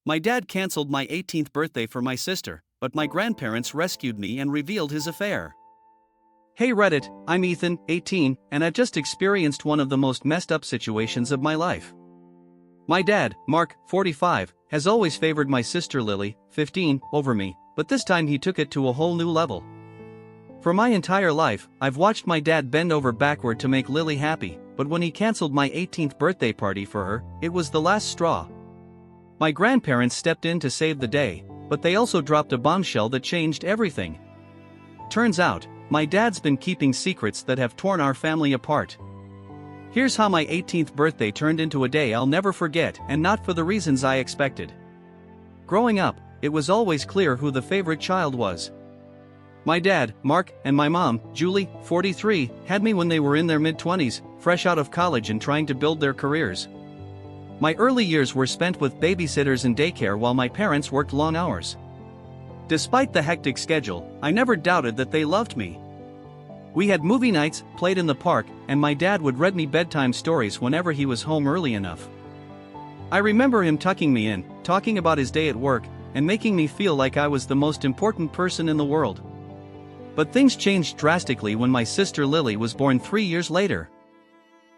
My dad canceled my 18th birthday for my sister, but my grandparents rescued me and revealed his affair. Hey Reddit, I'm Ethan, 18, and I've just experienced one of the most messed up situations of my life. My dad, Mark, 45, has always favored my sister Lily, 15, over me, but this time he took it to a whole new level. For my entire life, I've watched my dad bend over backward to make Lily happy, but when he canceled my 18th birthday party for her, it was the last straw. My grandparents stepped in to save the day, but they also dropped a bombshell that changed everything. Turns out, my dad's been keeping secrets that have torn our family apart. Here's how my 18th birthday turned into a day I'll never forget, and not for the reasons I expected. Growing up, it was always clear who the favorite child was. My dad, Mark, and my mom, Julie, 43, had me when they were in their mid-20s, fresh out of college and trying to build their careers. My early years were spent with babysitters and daycare while my parents worked long hours. Despite the hectic schedule, I never doubted that they loved me. We had movie nights, played in the park, and my dad would read me bedtime stories whenever he was home early enough. I remember him tucking me in, talking about his day at work, and making me feel like I was the most important person in the world. But things changed drastically when my sister Lily was born 3 years later.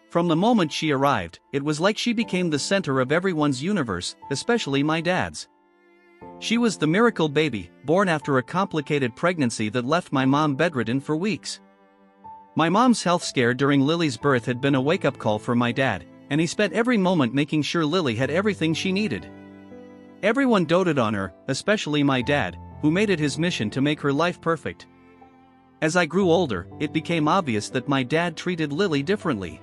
From the moment she arrived, it was like she became the center of everyone's universe, especially my dad's. She was the miracle baby, born after a complicated pregnancy that left my mom bedridden for weeks. My mom's health scare during Lily's birth had been a wake-up call for my dad, and he spent every moment making sure Lily had everything she needed. Everyone doted on her, especially my dad, who made it his mission to make her life perfect. As I grew older, it became obvious that my dad treated Lily differently.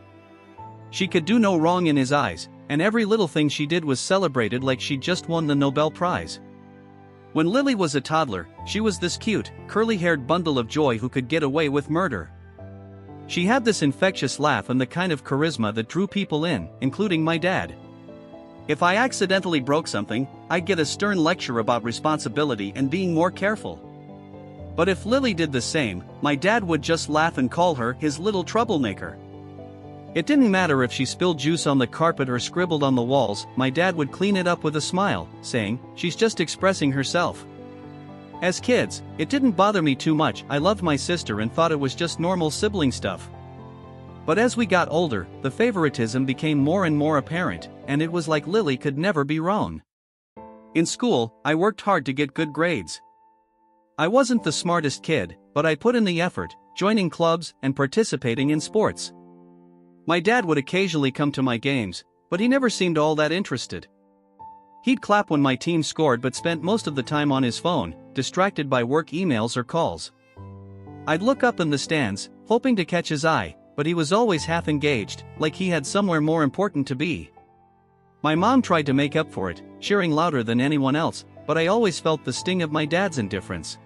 She could do no wrong in his eyes, and every little thing she did was celebrated like she'd just won the Nobel Prize. When Lily was a toddler, she was this cute, curly-haired bundle of joy who could get away with murder. She had this infectious laugh and the kind of charisma that drew people in, including my dad. If I accidentally broke something, I'd get a stern lecture about responsibility and being more careful. But if Lily did the same, my dad would just laugh and call her his little troublemaker. It didn't matter if she spilled juice on the carpet or scribbled on the walls, my dad would clean it up with a smile, saying, "She's just expressing herself." As kids, it didn't bother me too much. I loved my sister and thought it was just normal sibling stuff. But as we got older, the favoritism became more and more apparent, and it was like Lily could never be wrong. In school, I worked hard to get good grades. I wasn't the smartest kid, but I put in the effort, joining clubs and participating in sports. My dad would occasionally come to my games, but he never seemed all that interested. He'd clap when my team scored but spent most of the time on his phone, distracted by work emails or calls. I'd look up in the stands, hoping to catch his eye, but he was always half engaged, like he had somewhere more important to be. My mom tried to make up for it, cheering louder than anyone else, but I always felt the sting of my dad's indifference.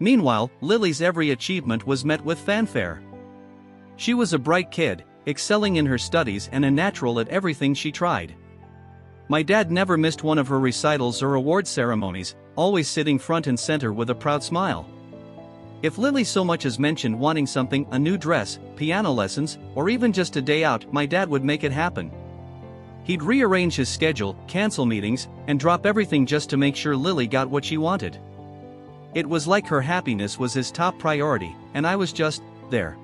Meanwhile, Lily's every achievement was met with fanfare. She was a bright kid, excelling in her studies and a natural at everything she tried. My dad never missed one of her recitals or award ceremonies, always sitting front and center with a proud smile. If Lily so much as mentioned wanting something, a new dress, piano lessons, or even just a day out, my dad would make it happen. He'd rearrange his schedule, cancel meetings, and drop everything just to make sure Lily got what she wanted. It was like her happiness was his top priority, and I was just there.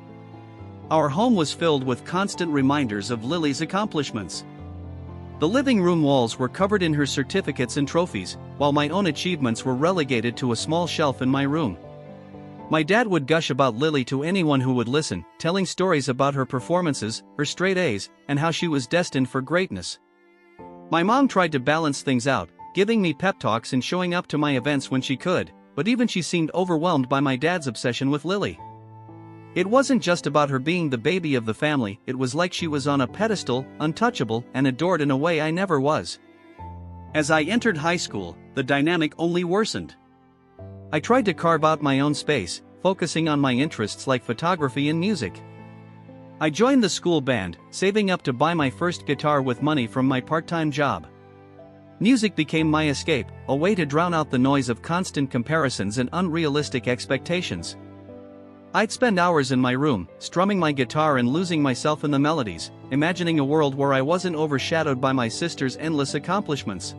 Our home was filled with constant reminders of Lily's accomplishments. The living room walls were covered in her certificates and trophies, while my own achievements were relegated to a small shelf in my room. My dad would gush about Lily to anyone who would listen, telling stories about her performances, her straight A's, and how she was destined for greatness. My mom tried to balance things out, giving me pep talks and showing up to my events when she could, but even she seemed overwhelmed by my dad's obsession with Lily. It wasn't just about her being the baby of the family, it was like she was on a pedestal, untouchable, and adored in a way I never was. As I entered high school, the dynamic only worsened. I tried to carve out my own space, focusing on my interests like photography and music. I joined the school band, saving up to buy my first guitar with money from my part-time job. Music became my escape, a way to drown out the noise of constant comparisons and unrealistic expectations. I'd spend hours in my room, strumming my guitar and losing myself in the melodies, imagining a world where I wasn't overshadowed by my sister's endless accomplishments.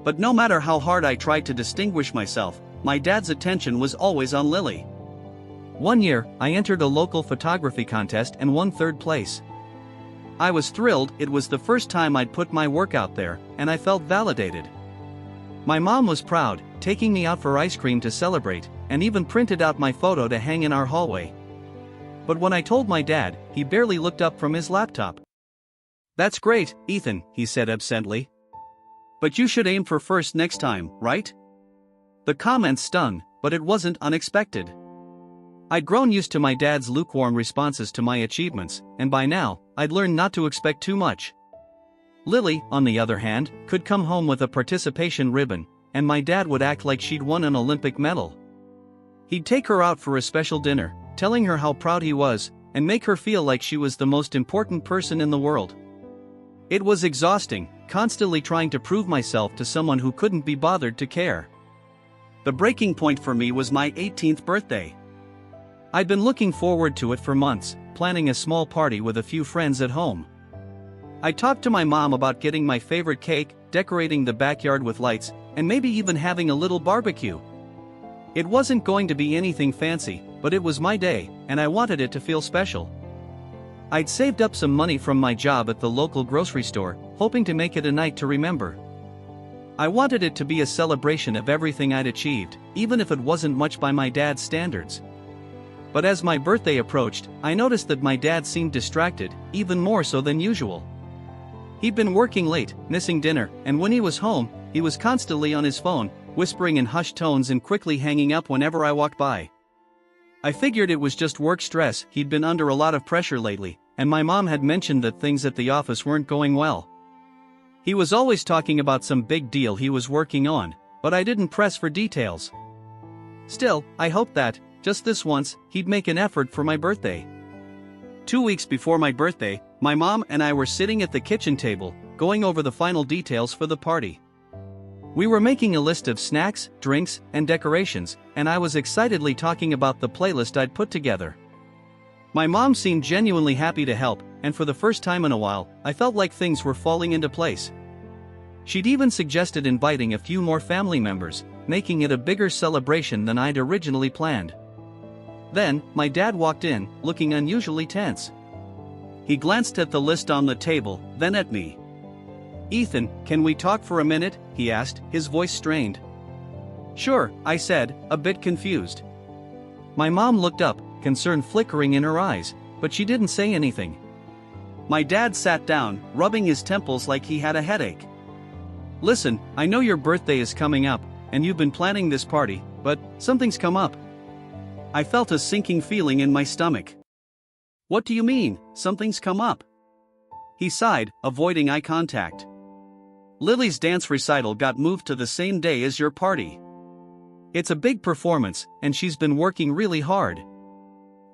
But no matter how hard I tried to distinguish myself, my dad's attention was always on Lily. One year, I entered a local photography contest and won third place. I was thrilled. It was the first time I'd put my work out there, and I felt validated. My mom was proud, taking me out for ice cream to celebrate, and even printed out my photo to hang in our hallway. But when I told my dad, he barely looked up from his laptop. "That's great, Ethan," he said absently. "But you should aim for first next time, right?" The comment stung, but it wasn't unexpected. I'd grown used to my dad's lukewarm responses to my achievements, and by now, I'd learned not to expect too much. Lily, on the other hand, could come home with a participation ribbon, and my dad would act like she'd won an Olympic medal. He'd take her out for a special dinner, telling her how proud he was, and make her feel like she was the most important person in the world. It was exhausting, constantly trying to prove myself to someone who couldn't be bothered to care. The breaking point for me was my 18th birthday. I'd been looking forward to it for months, planning a small party with a few friends at home. I talked to my mom about getting my favorite cake, decorating the backyard with lights, and maybe even having a little barbecue. It wasn't going to be anything fancy, but it was my day, and I wanted it to feel special. I'd saved up some money from my job at the local grocery store, hoping to make it a night to remember. I wanted it to be a celebration of everything I'd achieved, even if it wasn't much by my dad's standards. But as my birthday approached, I noticed that my dad seemed distracted, even more so than usual. He'd been working late, missing dinner, and when he was home, he was constantly on his phone, whispering in hushed tones and quickly hanging up whenever I walked by. I figured it was just work stress. He'd been under a lot of pressure lately, and my mom had mentioned that things at the office weren't going well. He was always talking about some big deal he was working on, but I didn't press for details. Still, I hoped that, just this once, he'd make an effort for my birthday. 2 weeks before my birthday, my mom and I were sitting at the kitchen table, going over the final details for the party. We were making a list of snacks, drinks, and decorations, and I was excitedly talking about the playlist I'd put together. My mom seemed genuinely happy to help, and for the first time in a while, I felt like things were falling into place. She'd even suggested inviting a few more family members, making it a bigger celebration than I'd originally planned. Then, my dad walked in, looking unusually tense. He glanced at the list on the table, then at me. "Ethan, can we talk for a minute?" he asked, his voice strained. "Sure," I said, a bit confused. My mom looked up, concern flickering in her eyes, but she didn't say anything. My dad sat down, rubbing his temples like he had a headache. "Listen, I know your birthday is coming up, and you've been planning this party, but something's come up." I felt a sinking feeling in my stomach. "What do you mean, something's come up?" He sighed, avoiding eye contact. "Lily's dance recital got moved to the same day as your party. It's a big performance, and she's been working really hard.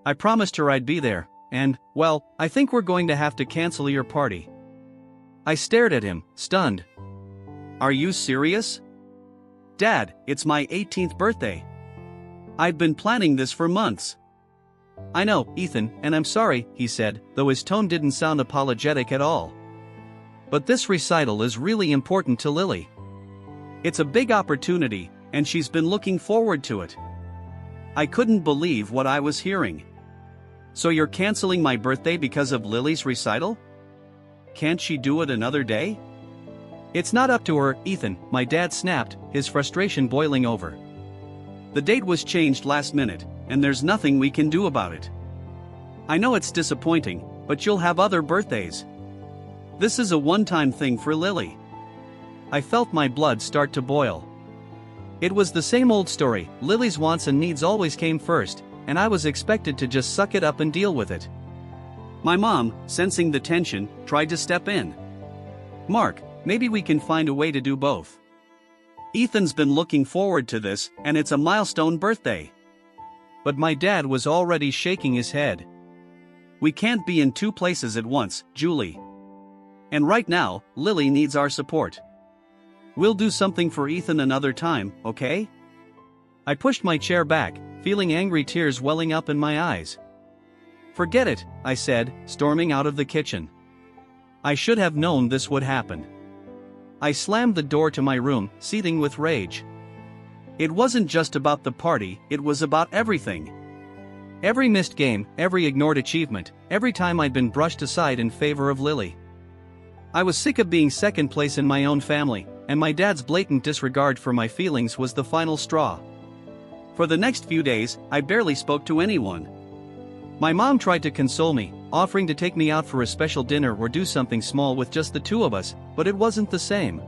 I promised her I'd be there, and, well, I think we're going to have to cancel your party." I stared at him, stunned. "Are you serious?" "Dad, it's my 18th birthday. I've been planning this for months." "I know, Ethan, and I'm sorry," he said, though his tone didn't sound apologetic at all. "But this recital is really important to Lily. It's a big opportunity, and she's been looking forward to it." I couldn't believe what I was hearing. "So you're canceling my birthday because of Lily's recital? Can't she do it another day?" "It's not up to her, Ethan," my dad snapped, his frustration boiling over. "The date was changed last minute, and there's nothing we can do about it. I know it's disappointing, but you'll have other birthdays. This is a one-time thing for Lily." I felt my blood start to boil. It was the same old story. Lily's wants and needs always came first, and I was expected to just suck it up and deal with it. My mom, sensing the tension, tried to step in. "Mark, maybe we can find a way to do both. Ethan's been looking forward to this, and it's a milestone birthday." But my dad was already shaking his head. "We can't be in two places at once, Julie. And right now, Lily needs our support. We'll do something for Ethan another time, okay?" I pushed my chair back, feeling angry tears welling up in my eyes. "Forget it," I said, storming out of the kitchen. I should have known this would happen. I slammed the door to my room, seething with rage. It wasn't just about the party, it was about everything. Every missed game, every ignored achievement, every time I'd been brushed aside in favor of Lily. I was sick of being second place in my own family, and my dad's blatant disregard for my feelings was the final straw. For the next few days, I barely spoke to anyone. My mom tried to console me, offering to take me out for a special dinner or do something small with just the two of us, but it wasn't the same.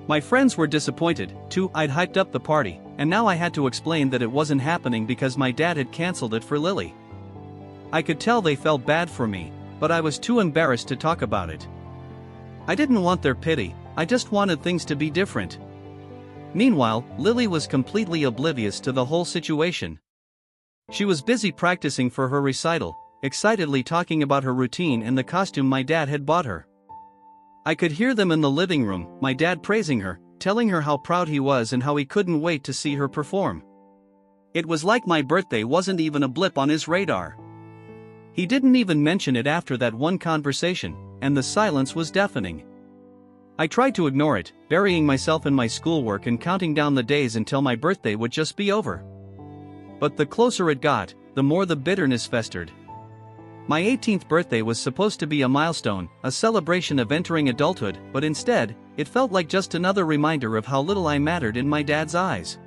My friends were disappointed, too. I'd hyped up the party, and now I had to explain that it wasn't happening because my dad had cancelled it for Lily. I could tell they felt bad for me, but I was too embarrassed to talk about it. I didn't want their pity, I just wanted things to be different. Meanwhile, Lily was completely oblivious to the whole situation. She was busy practicing for her recital, excitedly talking about her routine and the costume my dad had bought her. I could hear them in the living room, my dad praising her, telling her how proud he was and how he couldn't wait to see her perform. It was like my birthday wasn't even a blip on his radar. He didn't even mention it after that one conversation, and the silence was deafening. I tried to ignore it, burying myself in my schoolwork and counting down the days until my birthday would just be over. But the closer it got, the more the bitterness festered. My 18th birthday was supposed to be a milestone, a celebration of entering adulthood, but instead, it felt like just another reminder of how little I mattered in my dad's eyes.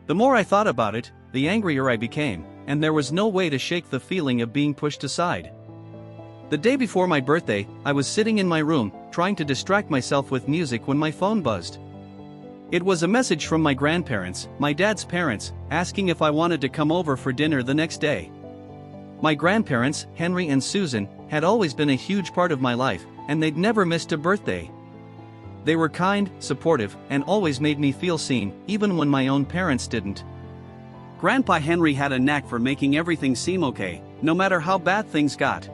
The more I thought about it, the angrier I became, and there was no way to shake the feeling of being pushed aside. The day before my birthday, I was sitting in my room, trying to distract myself with music when my phone buzzed. It was a message from my grandparents, my dad's parents, asking if I wanted to come over for dinner the next day. My grandparents, Henry and Susan, had always been a huge part of my life, and they'd never missed a birthday. They were kind, supportive, and always made me feel seen, even when my own parents didn't. Grandpa Henry had a knack for making everything seem okay, no matter how bad things got.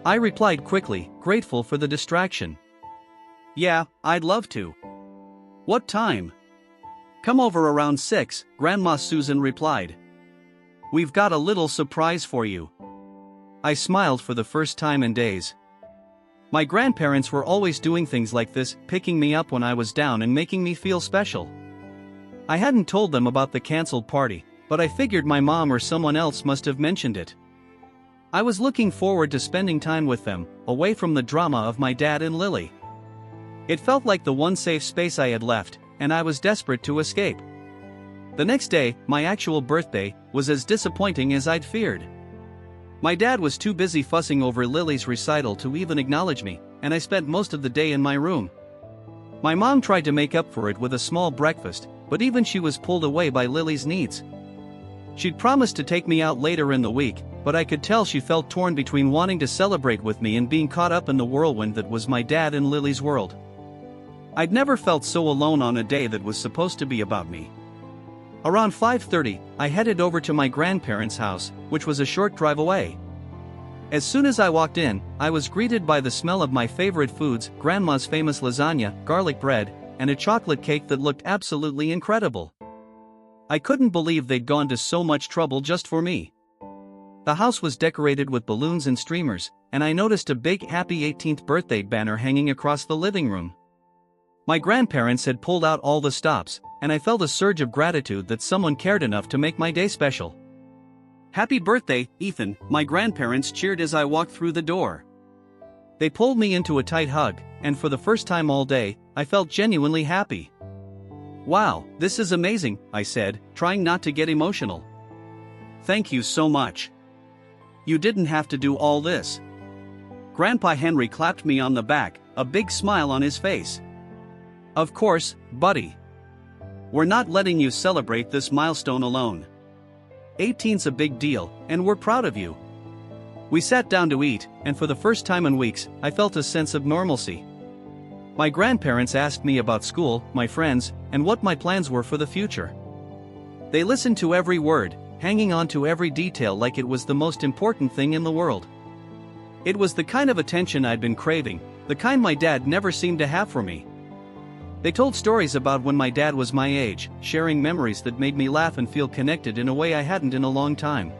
I replied quickly, grateful for the distraction. "Yeah, I'd love to." "What time?" "Come over around 6, Grandma Susan replied. "We've got a little surprise for you." I smiled for the first time in days. My grandparents were always doing things like this, picking me up when I was down and making me feel special. I hadn't told them about the cancelled party, but I figured my mom or someone else must have mentioned it. I was looking forward to spending time with them, away from the drama of my dad and Lily. It felt like the one safe space I had left, and I was desperate to escape. The next day, my actual birthday, was as disappointing as I'd feared. My dad was too busy fussing over Lily's recital to even acknowledge me, and I spent most of the day in my room. My mom tried to make up for it with a small breakfast, but even she was pulled away by Lily's needs. She'd promised to take me out later in the week, but I could tell she felt torn between wanting to celebrate with me and being caught up in the whirlwind that was my dad and Lily's world. I'd never felt so alone on a day that was supposed to be about me. Around 5:30, I headed over to my grandparents' house, which was a short drive away. As soon as I walked in, I was greeted by the smell of my favorite foods, Grandma's famous lasagna, garlic bread, and a chocolate cake that looked absolutely incredible. I couldn't believe they'd gone to so much trouble just for me. The house was decorated with balloons and streamers, and I noticed a big Happy 18th Birthday banner hanging across the living room. My grandparents had pulled out all the stops, and I felt a surge of gratitude that someone cared enough to make my day special. "Happy birthday, Ethan," my grandparents cheered as I walked through the door. They pulled me into a tight hug, and for the first time all day, I felt genuinely happy. "Wow, this is amazing," I said, trying not to get emotional. "Thank you so much. You didn't have to do all this." Grandpa Henry clapped me on the back, a big smile on his face. "Of course, buddy. We're not letting you celebrate this milestone alone. 18's a big deal, and we're proud of you." We sat down to eat, and for the first time in weeks, I felt a sense of normalcy. My grandparents asked me about school, my friends, and what my plans were for the future. They listened to every word, hanging on to every detail like it was the most important thing in the world. It was the kind of attention I'd been craving, the kind my dad never seemed to have for me. They told stories about when my dad was my age, sharing memories that made me laugh and feel connected in a way I hadn't in a long time.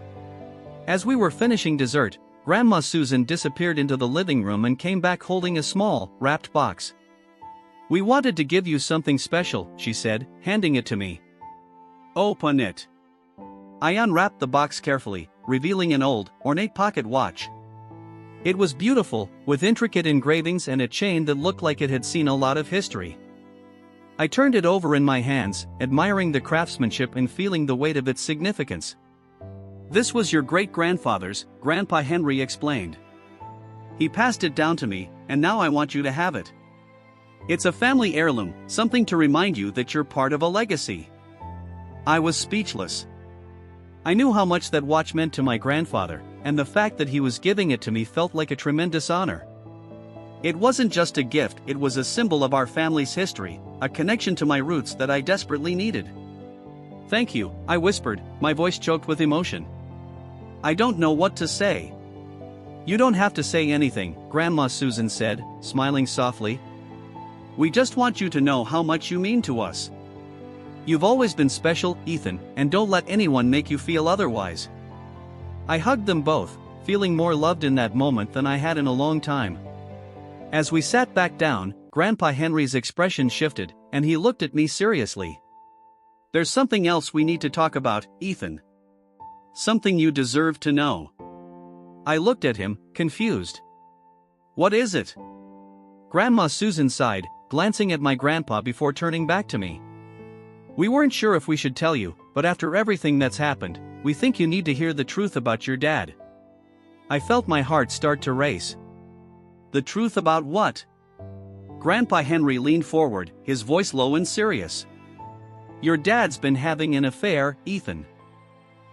As we were finishing dessert, Grandma Susan disappeared into the living room and came back holding a small, wrapped box. "We wanted to give you something special," she said, handing it to me. "Open it." I unwrapped the box carefully, revealing an old, ornate pocket watch. It was beautiful, with intricate engravings and a chain that looked like it had seen a lot of history. I turned it over in my hands, admiring the craftsmanship and feeling the weight of its significance. "This was your great-grandfather's," Grandpa Henry explained. "He passed it down to me, and now I want you to have it. It's a family heirloom, something to remind you that you're part of a legacy." I was speechless. I knew how much that watch meant to my grandfather, and the fact that he was giving it to me felt like a tremendous honor. It wasn't just a gift, it was a symbol of our family's history, a connection to my roots that I desperately needed. "Thank you," I whispered, my voice choked with emotion. "I don't know what to say." "You don't have to say anything," Grandma Susan said, smiling softly. "We just want you to know how much you mean to us. You've always been special, Ethan, and don't let anyone make you feel otherwise." I hugged them both, feeling more loved in that moment than I had in a long time. As we sat back down, Grandpa Henry's expression shifted, and he looked at me seriously. "There's something else we need to talk about, Ethan. Something you deserve to know." I looked at him, confused. "What is it?" Grandma Susan sighed, glancing at my grandpa before turning back to me. "We weren't sure if we should tell you, but after everything that's happened, we think you need to hear the truth about your dad." I felt my heart start to race. "The truth about what?" Grandpa Henry leaned forward, his voice low and serious. "Your dad's been having an affair, Ethan.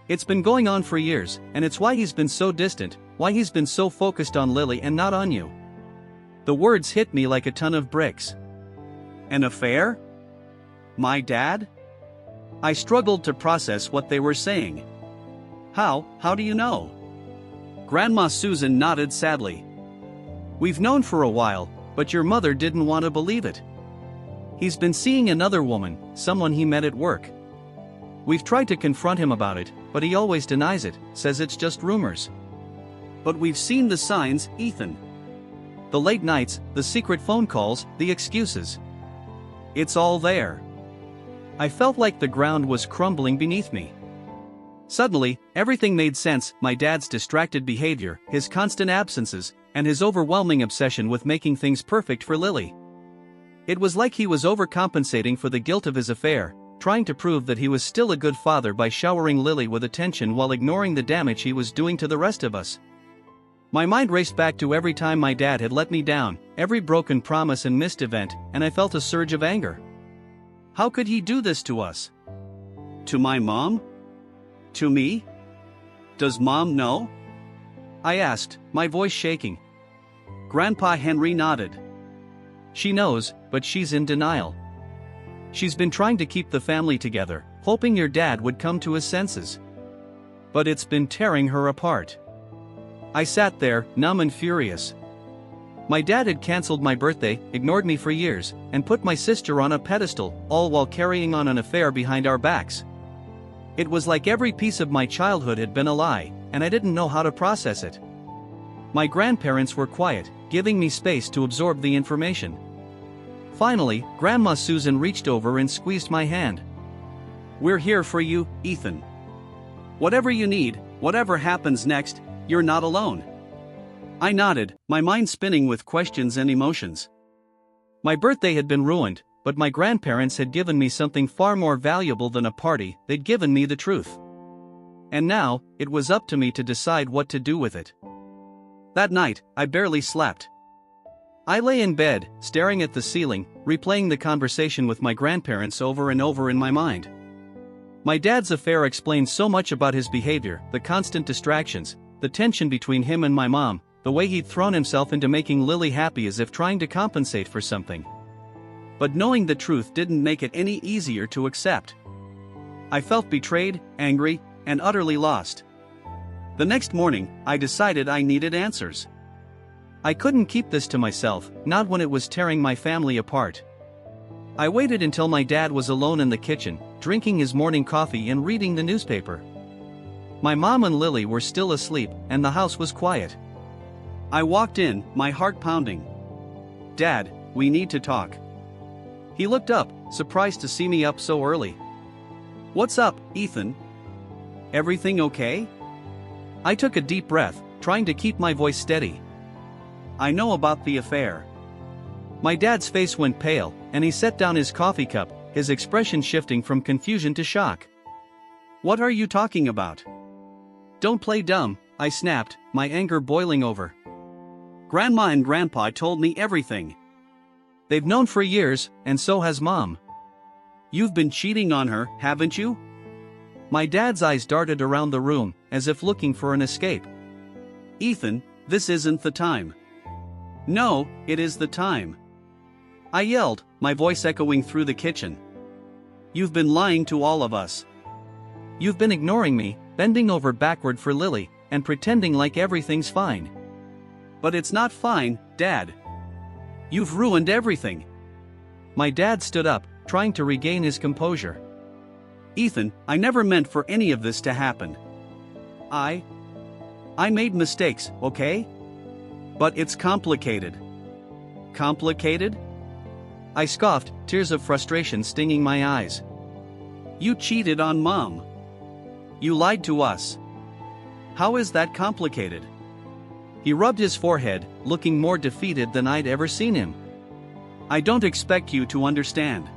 It's been going on for years, and it's why he's been so distant, why he's been so focused on Lily and not on you." The words hit me like a ton of bricks. "An affair? My dad?" I struggled to process what they were saying. How do you know?" Grandma Susan nodded sadly. "We've known for a while, but your mother didn't want to believe it. He's been seeing another woman, someone he met at work. We've tried to confront him about it, but he always denies it, says it's just rumors. But we've seen the signs, Ethan. The late nights, the secret phone calls, the excuses. It's all there." I felt like the ground was crumbling beneath me. Suddenly, everything made sense: my dad's distracted behavior, his constant absences, and his overwhelming obsession with making things perfect for Lily. It was like he was overcompensating for the guilt of his affair, trying to prove that he was still a good father by showering Lily with attention while ignoring the damage he was doing to the rest of us. My mind raced back to every time my dad had let me down, every broken promise and missed event, and I felt a surge of anger. How could he do this to us? To my mom? To me? Does Mom know? I asked, my voice shaking. Grandpa Henry nodded. She knows, but she's in denial. She's been trying to keep the family together, hoping your dad would come to his senses. But it's been tearing her apart. I sat there, numb and furious. My dad had cancelled my birthday, ignored me for years, and put my sister on a pedestal, all while carrying on an affair behind our backs. It was like every piece of my childhood had been a lie, and I didn't know how to process it. My grandparents were quiet, giving me space to absorb the information. Finally, Grandma Susan reached over and squeezed my hand. We're here for you, Ethan. Whatever you need, whatever happens next, you're not alone. I nodded, my mind spinning with questions and emotions. My birthday had been ruined, but my grandparents had given me something far more valuable than a party. They'd given me the truth. And now, it was up to me to decide what to do with it. That night, I barely slept. I lay in bed, staring at the ceiling, replaying the conversation with my grandparents over and over in my mind. My dad's affair explained so much about his behavior, the constant distractions, the tension between him and my mom, the way he'd thrown himself into making Lily happy as if trying to compensate for something. But knowing the truth didn't make it any easier to accept. I felt betrayed, angry, and utterly lost. The next morning, I decided I needed answers. I couldn't keep this to myself, not when it was tearing my family apart. I waited until my dad was alone in the kitchen, drinking his morning coffee and reading the newspaper. My mom and Lily were still asleep, and the house was quiet. I walked in, my heart pounding. Dad, we need to talk. He looked up, surprised to see me up so early. "What's up, Ethan? Everything okay?" I took a deep breath, trying to keep my voice steady. "I know about the affair." My dad's face went pale, and he set down his coffee cup, his expression shifting from confusion to shock. "What are you talking about?" "Don't play dumb," I snapped, my anger boiling over. "Grandma and Grandpa told me everything. They've known for years, and so has Mom. You've been cheating on her, haven't you?" My dad's eyes darted around the room, as if looking for an escape. "Ethan, this isn't the time." "No, it is the time," I yelled, my voice echoing through the kitchen. "You've been lying to all of us. You've been ignoring me, bending over backward for Lily, and pretending like everything's fine." "But it's not fine, Dad. You've ruined everything." My dad stood up, trying to regain his composure. "Ethan, I never meant for any of this to happen. I made mistakes, okay? But it's complicated." "Complicated?" I scoffed, tears of frustration stinging my eyes. "You cheated on Mom. You lied to us. How is that complicated?" He rubbed his forehead, looking more defeated than I'd ever seen him. "I don't expect you to understand.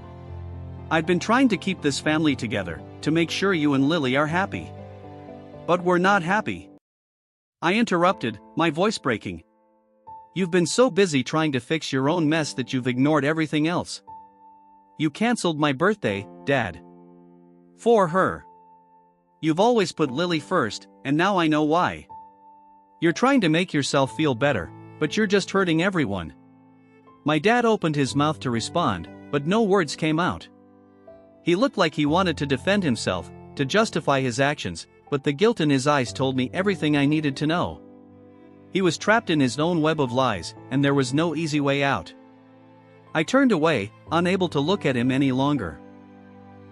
I've been trying to keep this family together, to make sure you and Lily are happy. But we're not happy." I interrupted, my voice breaking. "You've been so busy trying to fix your own mess that you've ignored everything else. You canceled my birthday, Dad. For her. You've always put Lily first, and now I know why. You're trying to make yourself feel better, but you're just hurting everyone." My dad opened his mouth to respond, but no words came out. He looked like he wanted to defend himself, to justify his actions, but the guilt in his eyes told me everything I needed to know. He was trapped in his own web of lies, and there was no easy way out. I turned away, unable to look at him any longer.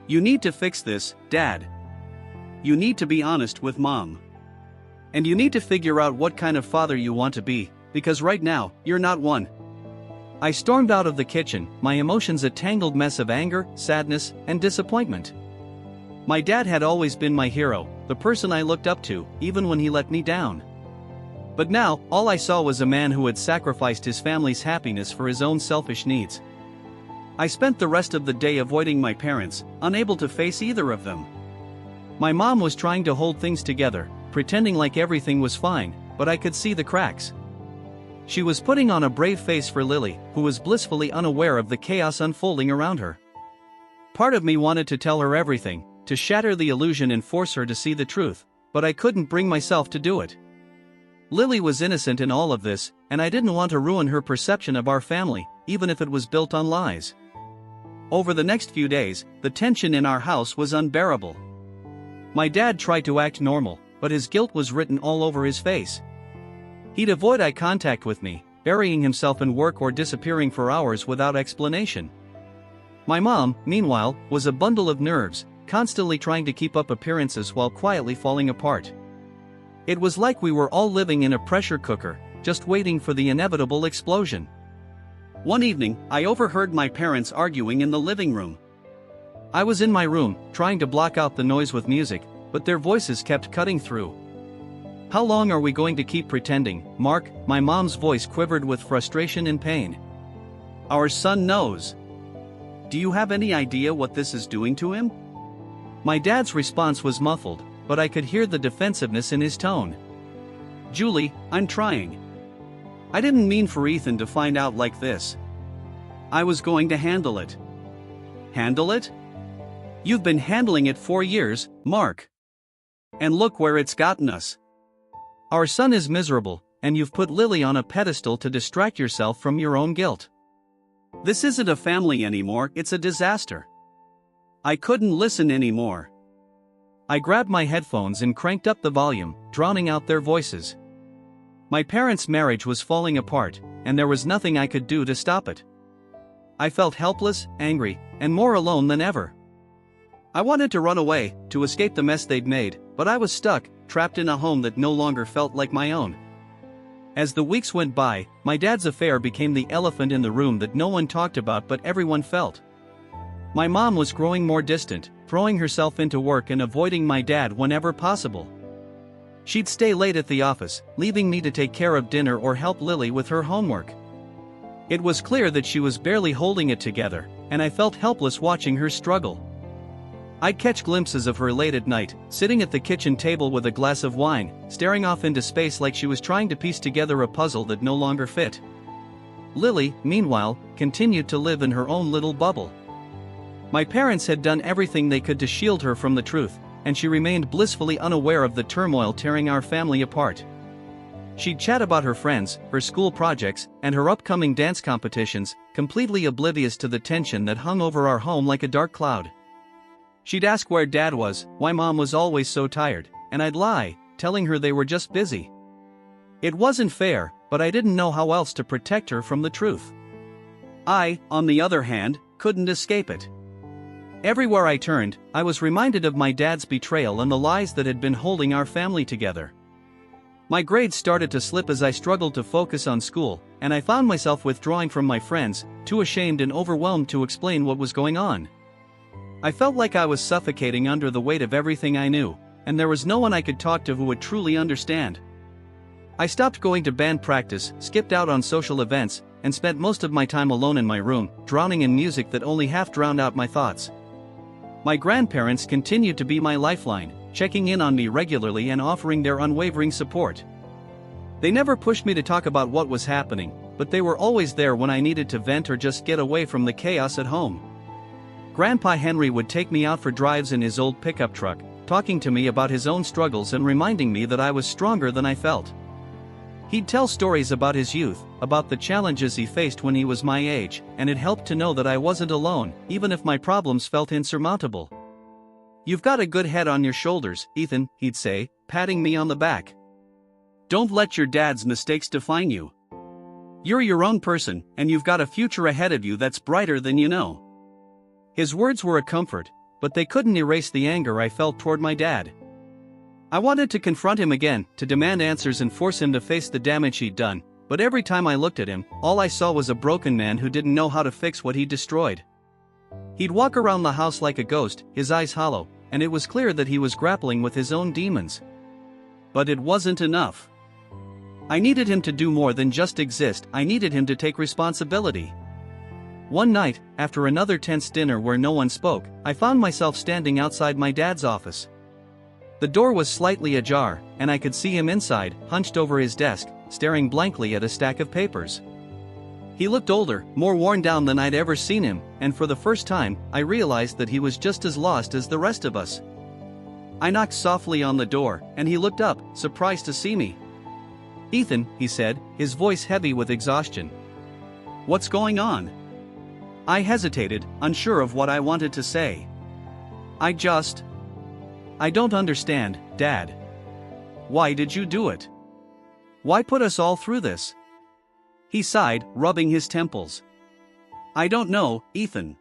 "You need to fix this, Dad. You need to be honest with Mom. And you need to figure out what kind of father you want to be, because right now, you're not one." I stormed out of the kitchen, my emotions a tangled mess of anger, sadness, and disappointment. My dad had always been my hero, the person I looked up to, even when he let me down. But now, all I saw was a man who had sacrificed his family's happiness for his own selfish needs. I spent the rest of the day avoiding my parents, unable to face either of them. My mom was trying to hold things together, pretending like everything was fine, but I could see the cracks. She was putting on a brave face for Lily, who was blissfully unaware of the chaos unfolding around her. Part of me wanted to tell her everything, to shatter the illusion and force her to see the truth, but I couldn't bring myself to do it. Lily was innocent in all of this, and I didn't want to ruin her perception of our family, even if it was built on lies. Over the next few days, the tension in our house was unbearable. My dad tried to act normal, but his guilt was written all over his face. He'd avoid eye contact with me, burying himself in work or disappearing for hours without explanation. My mom, meanwhile, was a bundle of nerves, constantly trying to keep up appearances while quietly falling apart. It was like we were all living in a pressure cooker, just waiting for the inevitable explosion. One evening, I overheard my parents arguing in the living room. I was in my room, trying to block out the noise with music, but their voices kept cutting through. "How long are we going to keep pretending, Mark?" My mom's voice quivered with frustration and pain. "Our son knows. Do you have any idea what this is doing to him?" My dad's response was muffled, but I could hear the defensiveness in his tone. "Julie, I'm trying. I didn't mean for Ethan to find out like this. I was going to handle it." "Handle it? You've been handling it for years, Mark. And look where it's gotten us. Our son is miserable, and you've put Lily on a pedestal to distract yourself from your own guilt. This isn't a family anymore, it's a disaster." I couldn't listen anymore. I grabbed my headphones and cranked up the volume, drowning out their voices. My parents' marriage was falling apart, and there was nothing I could do to stop it. I felt helpless, angry, and more alone than ever. I wanted to run away, to escape the mess they'd made, but I was stuck, trapped in a home that no longer felt like my own. As the weeks went by, my dad's affair became the elephant in the room that no one talked about but everyone felt. My mom was growing more distant, throwing herself into work and avoiding my dad whenever possible. She'd stay late at the office, leaving me to take care of dinner or help Lily with her homework. It was clear that she was barely holding it together, and I felt helpless watching her struggle. I'd catch glimpses of her late at night, sitting at the kitchen table with a glass of wine, staring off into space like she was trying to piece together a puzzle that no longer fit. Lily, meanwhile, continued to live in her own little bubble. My parents had done everything they could to shield her from the truth, and she remained blissfully unaware of the turmoil tearing our family apart. She'd chat about her friends, her school projects, and her upcoming dance competitions, completely oblivious to the tension that hung over our home like a dark cloud. She'd ask where Dad was, why Mom was always so tired, and I'd lie, telling her they were just busy. It wasn't fair, but I didn't know how else to protect her from the truth. I, on the other hand, couldn't escape it. Everywhere I turned, I was reminded of my dad's betrayal and the lies that had been holding our family together. My grades started to slip as I struggled to focus on school, and I found myself withdrawing from my friends, too ashamed and overwhelmed to explain what was going on. I felt like I was suffocating under the weight of everything I knew, and there was no one I could talk to who would truly understand. I stopped going to band practice, skipped out on social events, and spent most of my time alone in my room, drowning in music that only half drowned out my thoughts. My grandparents continued to be my lifeline, checking in on me regularly and offering their unwavering support. They never pushed me to talk about what was happening, but they were always there when I needed to vent or just get away from the chaos at home. Grandpa Henry would take me out for drives in his old pickup truck, talking to me about his own struggles and reminding me that I was stronger than I felt. He'd tell stories about his youth, about the challenges he faced when he was my age, and it helped to know that I wasn't alone, even if my problems felt insurmountable. "You've got a good head on your shoulders, Ethan," he'd say, patting me on the back. "Don't let your dad's mistakes define you. You're your own person, and you've got a future ahead of you that's brighter than you know." His words were a comfort, but they couldn't erase the anger I felt toward my dad. I wanted to confront him again, to demand answers and force him to face the damage he'd done, but every time I looked at him, all I saw was a broken man who didn't know how to fix what he'd destroyed. He'd walk around the house like a ghost, his eyes hollow, and it was clear that he was grappling with his own demons. But it wasn't enough. I needed him to do more than just exist. I needed him to take responsibility. One night, after another tense dinner where no one spoke, I found myself standing outside my dad's office. The door was slightly ajar, and I could see him inside, hunched over his desk, staring blankly at a stack of papers. He looked older, more worn down than I'd ever seen him, and for the first time, I realized that he was just as lost as the rest of us. I knocked softly on the door, and he looked up, surprised to see me. "Ethan," he said, his voice heavy with exhaustion. "What's going on?" I hesitated, unsure of what I wanted to say. I don't understand, Dad. Why did you do it? Why put us all through this?" He sighed, rubbing his temples. "I don't know, Ethan.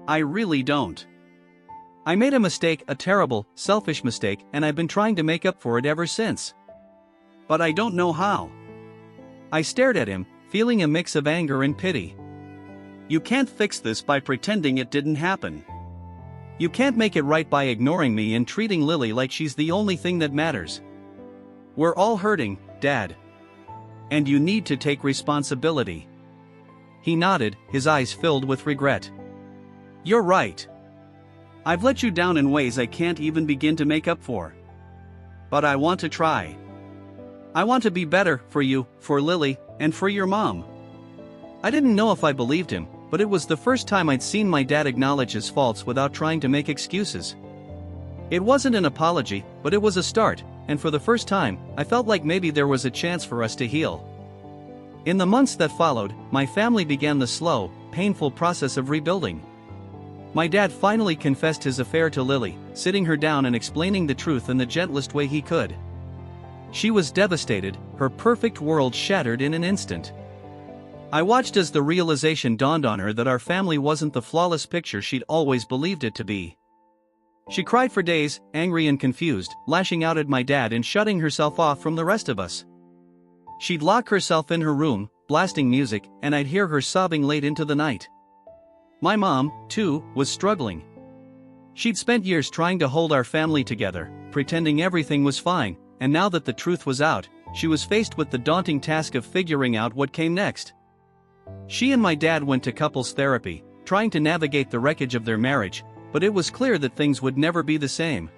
I really don't. I made a mistake, a terrible, selfish mistake, and I've been trying to make up for it ever since. But I don't know how." I stared at him, feeling a mix of anger and pity. "You can't fix this by pretending it didn't happen. You can't make it right by ignoring me and treating Lily like she's the only thing that matters. We're all hurting, Dad. And you need to take responsibility." He nodded, his eyes filled with regret. "You're right. I've let you down in ways I can't even begin to make up for. But I want to try. I want to be better for you, for Lily, and for your mom." I didn't know if I believed him, but it was the first time I'd seen my dad acknowledge his faults without trying to make excuses. It wasn't an apology, but it was a start, and for the first time, I felt like maybe there was a chance for us to heal. In the months that followed, my family began the slow, painful process of rebuilding. My dad finally confessed his affair to Lily, sitting her down and explaining the truth in the gentlest way he could. She was devastated, her perfect world shattered in an instant. I watched as the realization dawned on her that our family wasn't the flawless picture she'd always believed it to be. She cried for days, angry and confused, lashing out at my dad and shutting herself off from the rest of us. She'd lock herself in her room, blasting music, and I'd hear her sobbing late into the night. My mom, too, was struggling. She'd spent years trying to hold our family together, pretending everything was fine, and now that the truth was out, she was faced with the daunting task of figuring out what came next. She and my dad went to couples therapy, trying to navigate the wreckage of their marriage, but it was clear that things would never be the same.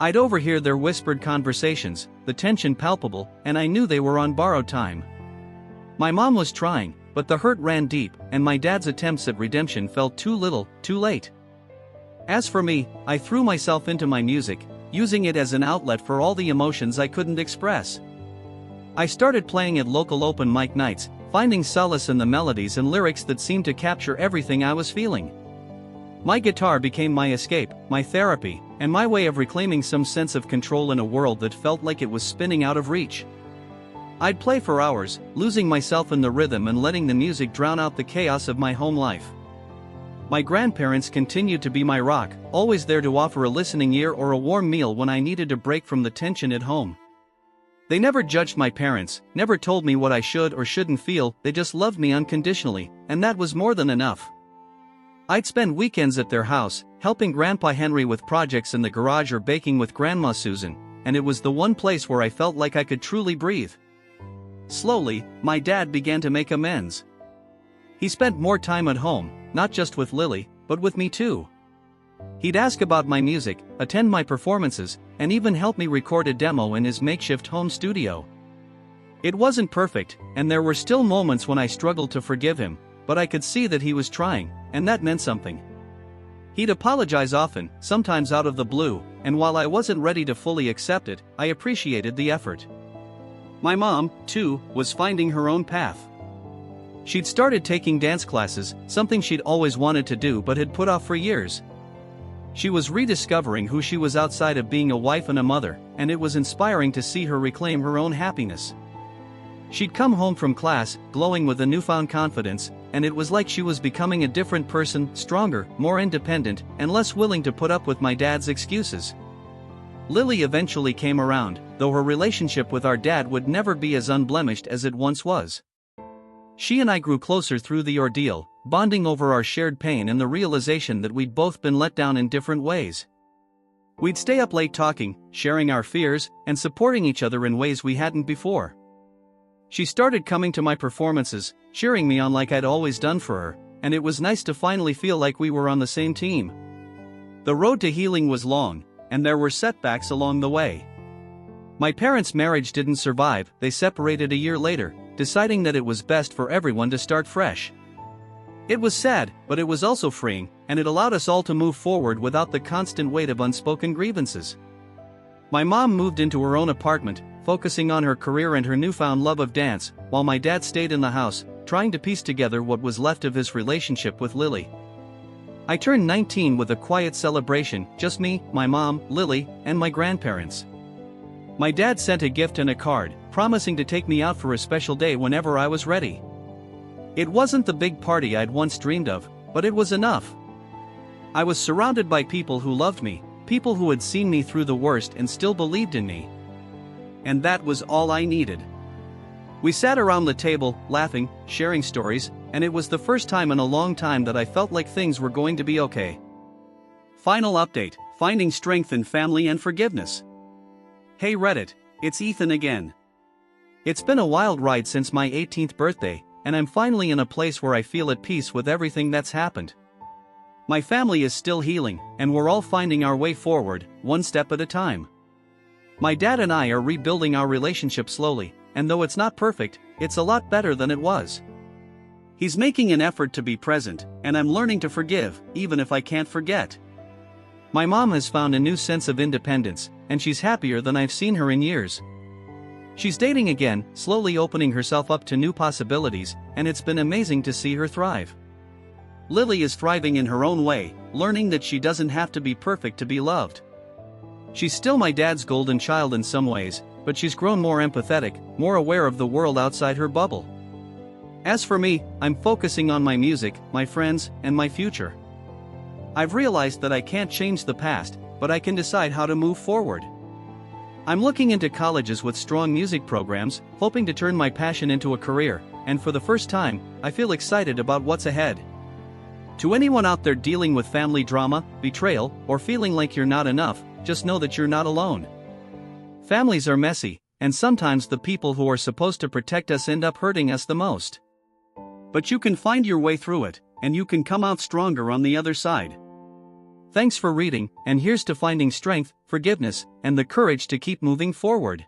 I'd overhear their whispered conversations, the tension palpable, and I knew they were on borrowed time. My mom was trying, but the hurt ran deep, and my dad's attempts at redemption felt too little, too late. As for me, I threw myself into my music, using it as an outlet for all the emotions I couldn't express. I started playing at local open mic nights, finding solace in the melodies and lyrics that seemed to capture everything I was feeling. My guitar became my escape, my therapy, and my way of reclaiming some sense of control in a world that felt like it was spinning out of reach. I'd play for hours, losing myself in the rhythm and letting the music drown out the chaos of my home life. My grandparents continued to be my rock, always there to offer a listening ear or a warm meal when I needed a break from the tension at home. They never judged my parents, never told me what I should or shouldn't feel, they just loved me unconditionally, and that was more than enough. I'd spend weekends at their house, helping Grandpa Henry with projects in the garage or baking with Grandma Susan, and it was the one place where I felt like I could truly breathe. Slowly, my dad began to make amends. He spent more time at home, not just with Lily, but with me too. He'd ask about my music, attend my performances, and even help me record a demo in his makeshift home studio. It wasn't perfect, and there were still moments when I struggled to forgive him, but I could see that he was trying, and that meant something. He'd apologize often, sometimes out of the blue, and while I wasn't ready to fully accept it, I appreciated the effort. My mom, too, was finding her own path. She'd started taking dance classes, something she'd always wanted to do but had put off for years. She was rediscovering who she was outside of being a wife and a mother, and it was inspiring to see her reclaim her own happiness. She'd come home from class, glowing with a newfound confidence, and it was like she was becoming a different person, stronger, more independent, and less willing to put up with my dad's excuses. Lily eventually came around, though her relationship with our dad would never be as unblemished as it once was. She and I grew closer through the ordeal, bonding over our shared pain and the realization that we'd both been let down in different ways. We'd stay up late talking, sharing our fears, and supporting each other in ways we hadn't before. She started coming to my performances, cheering me on like I'd always done for her, and it was nice to finally feel like we were on the same team. The road to healing was long, and there were setbacks along the way. My parents' marriage didn't survive, they separated a year later, deciding that it was best for everyone to start fresh. It was sad, but it was also freeing, and it allowed us all to move forward without the constant weight of unspoken grievances. My mom moved into her own apartment, focusing on her career and her newfound love of dance, while my dad stayed in the house, trying to piece together what was left of his relationship with Lily. I turned 19 with a quiet celebration, just me, my mom, Lily, and my grandparents. My dad sent a gift and a card, promising to take me out for a special day whenever I was ready. It wasn't the big party I'd once dreamed of, but it was enough. I was surrounded by people who loved me, people who had seen me through the worst and still believed in me. And that was all I needed. We sat around the table, laughing, sharing stories, and it was the first time in a long time that I felt like things were going to be okay. Final update: finding strength in family and forgiveness. Hey Reddit, it's Ethan again. It's been a wild ride since my 18th birthday, and I'm finally in a place where I feel at peace with everything that's happened. My family is still healing, and we're all finding our way forward, one step at a time. My dad and I are rebuilding our relationship slowly, and though it's not perfect, it's a lot better than it was. He's making an effort to be present, and I'm learning to forgive, even if I can't forget. My mom has found a new sense of independence, and she's happier than I've seen her in years. She's dating again, slowly opening herself up to new possibilities, and it's been amazing to see her thrive. Lily is thriving in her own way, learning that she doesn't have to be perfect to be loved. She's still my dad's golden child in some ways, but she's grown more empathetic, more aware of the world outside her bubble. As for me, I'm focusing on my music, my friends, and my future. I've realized that I can't change the past, but I can decide how to move forward. I'm looking into colleges with strong music programs, hoping to turn my passion into a career, and for the first time, I feel excited about what's ahead. To anyone out there dealing with family drama, betrayal, or feeling like you're not enough, just know that you're not alone. Families are messy, and sometimes the people who are supposed to protect us end up hurting us the most. But you can find your way through it, and you can come out stronger on the other side. Thanks for reading, and here's to finding strength, forgiveness, and the courage to keep moving forward.